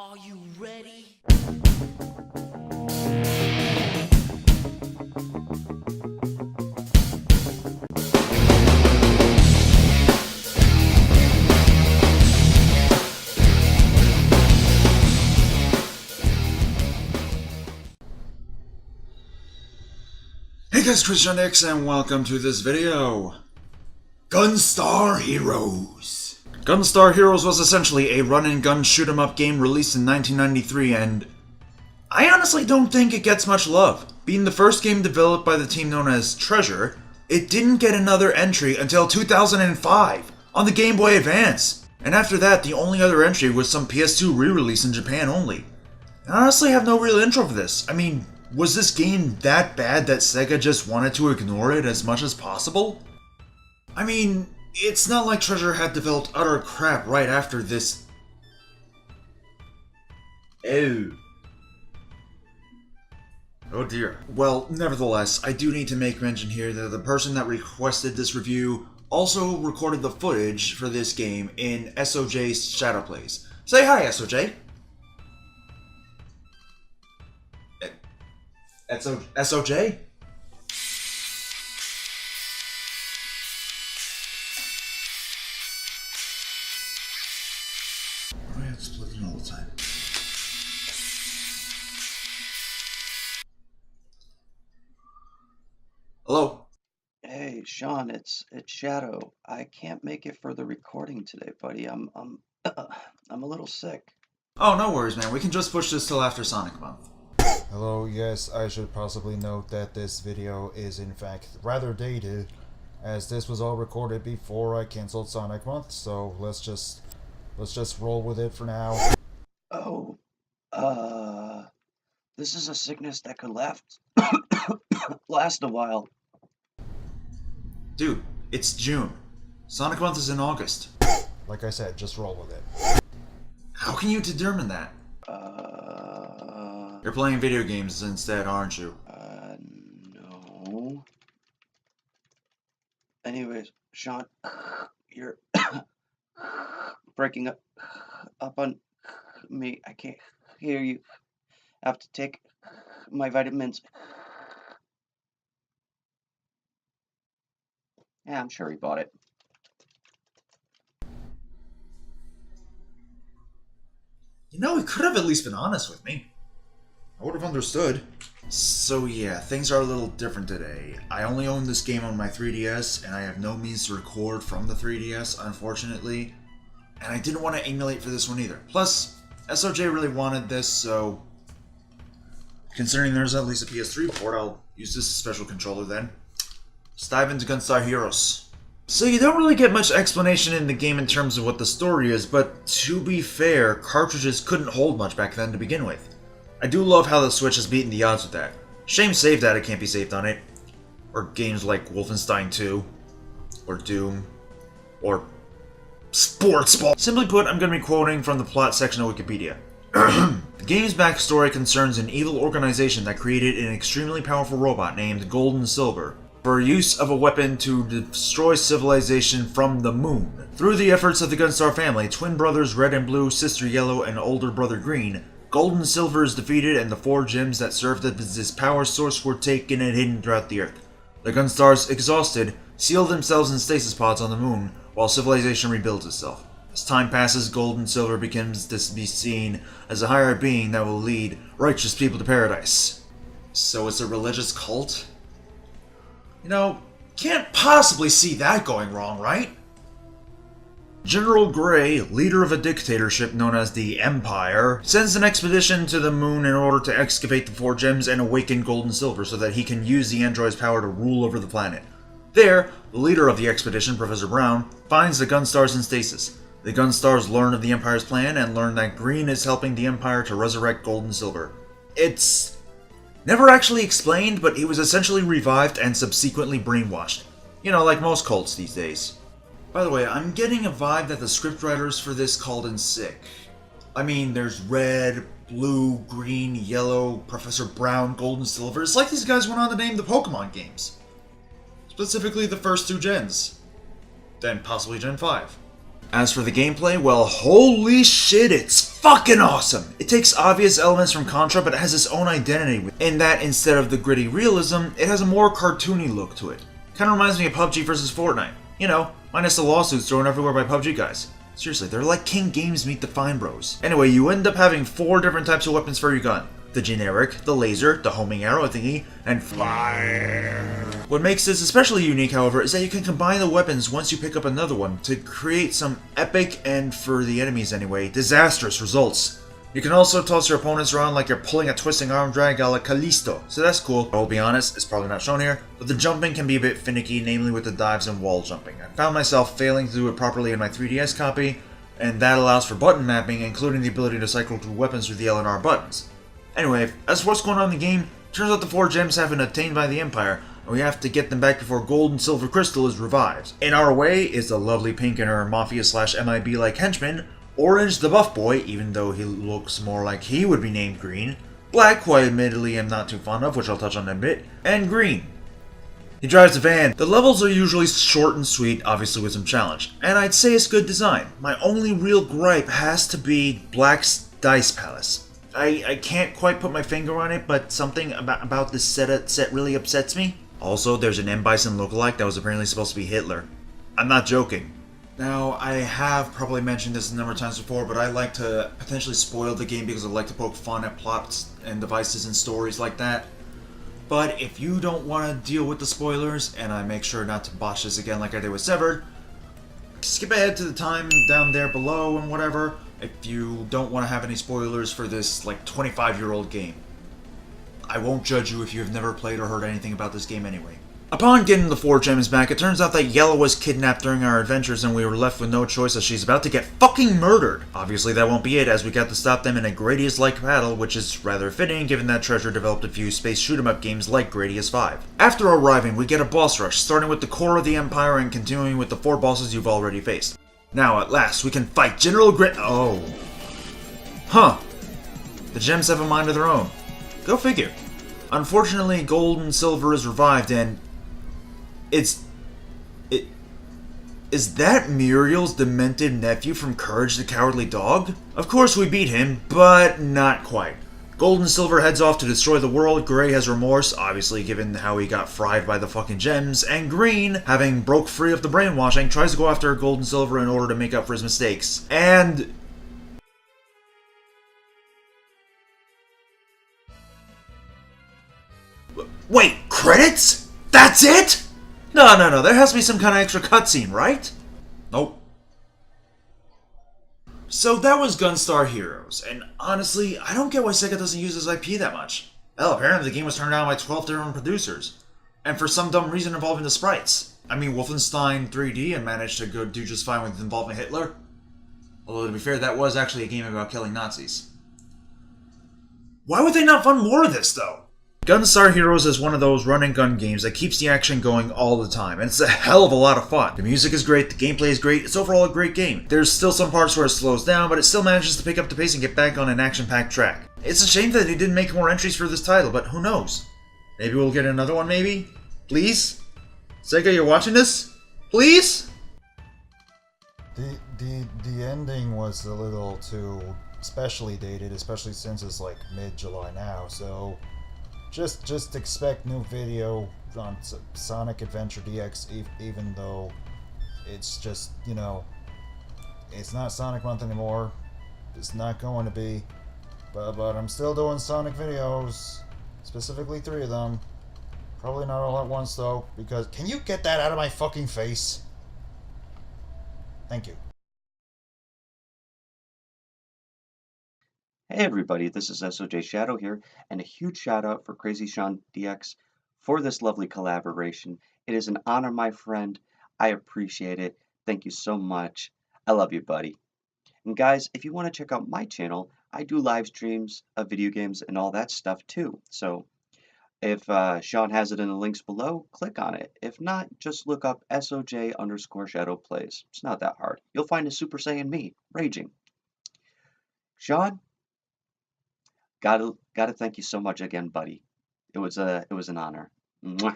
Are you ready? Hey guys, CSDX and welcome to this video. Gunstar Heroes. Gunstar Heroes was essentially a run-and-gun shoot-'em-up game released in 1993, and I honestly don't think it gets much love. Being the first game developed by the team known as Treasure, it didn't get another entry until 2005 on the Game Boy Advance. And after that, the only other entry was some PS2 re-release in Japan only. I honestly have no real intro for this. I mean, was this game that bad that Sega just wanted to ignore it as much as possible? I mean, it's not like Treasure had developed utter crap right after this. Oh dear. Well, nevertheless, I do need to make mention here that the person that requested this review also recorded the footage for this game in SOJ's Shadow Plays. Say hi, SOJ! SOJ? Why do I have to split in all the time? Hello? Hey, Sean, it's Shadow. I can't make it for the recording today, buddy. I'm I'm a little sick. Oh, no worries, man. We can just push this till after Sonic Month. Hello, yes, I should possibly note that this video is in fact rather dated, as this was all recorded before I canceled Sonic Month, so let's just roll with it for now. Oh, this is a sickness that could last a while. Dude, it's June. Sonic Month is in August. Like I said, just roll with it. How can you determine that? You're playing video games instead, aren't you? No. Anyways, Sean, you're breaking up on me. I can't hear you. I have to take my vitamins. Yeah, I'm sure he bought it. You know, he could have at least been honest with me. I would have understood. So yeah, things are a little different today. I only own this game on my 3DS, and I have no means to record from the 3DS, unfortunately. And I didn't want to emulate for this one either. Plus, SOJ really wanted this, so considering there's at least a PS3 port, I'll use this special controller then. Let's dive into Gunstar Heroes. So you don't really get much explanation in the game in terms of what the story is, but to be fair, cartridges couldn't hold much back then to begin with. I do love how the Switch has beaten the odds with that. Shame Save Data can't be saved on it. Or games like Wolfenstein 2. Or Doom. Or Sports Ball. Simply put, I'm going to be quoting from the plot section of Wikipedia. The game's backstory concerns an evil organization that created an extremely powerful robot named Gold and Silver for use of a weapon to destroy civilization from the moon. Through the efforts of the Gunstar family, twin brothers Red and Blue, sister Yellow, and older brother Green, Gold and Silver is defeated and the 4 gems that served as this power source were taken and hidden throughout the Earth. The Gunstars, exhausted, seal themselves in stasis pods on the moon while civilization rebuilds itself. As time passes, Gold and Silver begins to be seen as a higher being that will lead righteous people to paradise. So it's a religious cult? You know, can't possibly see that going wrong, right? General Gray, leader of a dictatorship known as the Empire, sends an expedition to the moon in order to excavate the 4 gems and awaken Gold and Silver so that he can use the android's power to rule over the planet. There, the leader of the expedition, Professor Brown, finds the Gunstars in stasis. The Gunstars learn of the Empire's plan and learn that Green is helping the Empire to resurrect Gold and Silver. It's never actually explained, but he was essentially revived and subsequently brainwashed. You know, like most cults these days. By the way, I'm getting a vibe that the scriptwriters for this called in sick. I mean, there's Red, Blue, Green, Yellow, Professor Brown, Gold, and Silver. It's like these guys went on to name the Pokemon games. Specifically the first 2 gens. Then possibly Gen 5. As for the gameplay, well, holy shit, it's fucking awesome! It takes obvious elements from Contra, but it has its own identity, in that instead of the gritty realism, it has a more cartoony look to it. Kinda reminds me of PUBG vs Fortnite. You know, minus the lawsuits thrown everywhere by PUBG guys. Seriously, they're like King Games meet the Fine Bros. Anyway, you end up having 4 different types of weapons for your gun. The generic, the laser, the homing arrow thingy, and fire. What makes this especially unique, however, is that you can combine the weapons once you pick up another one to create some epic and, for the enemies anyway, disastrous results. You can also toss your opponents around like you're pulling a twisting arm drag a la Callisto, so that's cool. I'll be honest, it's probably not shown here, but the jumping can be a bit finicky, namely with the dives and wall jumping. I found myself failing to do it properly in my 3DS copy, and that allows for button mapping, including the ability to cycle through weapons with the L and R buttons. Anyway, as for what's going on in the game, turns out the 4 gems have been obtained by the Empire, and we have to get them back before gold and silver crystal is revived. In our way is the lovely pink and her mafia/MIB-like henchman, orange the buff boy, even though he looks more like he would be named green, black, who I admittedly am not too fond of, which I'll touch on in a bit, and green. He drives a van. The levels are usually short and sweet, obviously with some challenge, and I'd say it's good design. My only real gripe has to be Black's Dice Palace. I can't quite put my finger on it, but something about this set really upsets me. Also, there's an M. Bison lookalike that was apparently supposed to be Hitler. I'm not joking. Now, I have probably mentioned this a number of times before, but I like to potentially spoil the game because I like to poke fun at plots and devices and stories like that. But if you don't want to deal with the spoilers, and I make sure not to botch this again like I did with Severed, skip ahead to the time down there below and whatever, if you don't want to have any spoilers for this, like, 25-year-old game. I won't judge you if you've never played or heard anything about this game anyway. Upon getting the 4 gems back, it turns out that Yellow was kidnapped during our adventures and we were left with no choice as she's about to get fucking murdered. Obviously that won't be it, as we got to stop them in a Gradius-like battle, which is rather fitting given that Treasure developed a few space shoot-em-up games like Gradius 5. After arriving, we get a boss rush, starting with the core of the Empire and continuing with the 4 bosses you've already faced. Now, at last, we can fight General Oh. Huh. The gems have a mind of their own. Go figure. Unfortunately, gold and silver is revived and... Is that Muriel's demented nephew from Courage the Cowardly Dog? Of course we beat him, but not quite. Gold and Silver heads off to destroy the world, Gray has remorse, obviously given how he got fried by the fucking gems, and Green, having broke free of the brainwashing, tries to go after Gold and Silver in order to make up for his mistakes. And... Wait, credits? That's it? No, there has to be some kind of extra cutscene, right? Nope. So that was Gunstar Heroes, and honestly, I don't get why Sega doesn't use this IP that much. Well, apparently the game was turned down by 12 different producers, and for some dumb reason involving the sprites. I mean, Wolfenstein 3D and managed to do just fine with involving Hitler. Although, to be fair, that was actually a game about killing Nazis. Why would they not fund more of this, though? Gunstar Heroes is one of those run-and-gun games that keeps the action going all the time, and it's a hell of a lot of fun. The music is great, the gameplay is great, it's overall a great game. There's still some parts where it slows down, but it still manages to pick up the pace and get back on an action-packed track. It's a shame that they didn't make more entries for this title, but who knows? Maybe we'll get another one, maybe? Please? Sega, you're watching this? Please? The ending was a little too specially dated, especially since it's like mid-July now, so... Just expect new video on Sonic Adventure DX, even though it's just, you know, it's not Sonic Month anymore. It's not going to be. But I'm still doing Sonic videos, specifically 3 of them. Probably not all at once, though, because... Can you get that out of my fucking face? Thank you. Hey everybody, this is SOJ Shadow here, and a huge shout out for Crazy Sean DX for this lovely collaboration. It is an honor, my friend. I appreciate it. Thank you so much. I love you, buddy. And guys, if you want to check out my channel, I do live streams of video games and all that stuff too. So if Sean has it in the links below, click on it. If not, just look up SOJ_Shadow Plays. It's not that hard. You'll find a Super Saiyan me, raging. Sean? Gotta thank you so much again, buddy. It was an honor. Mwah.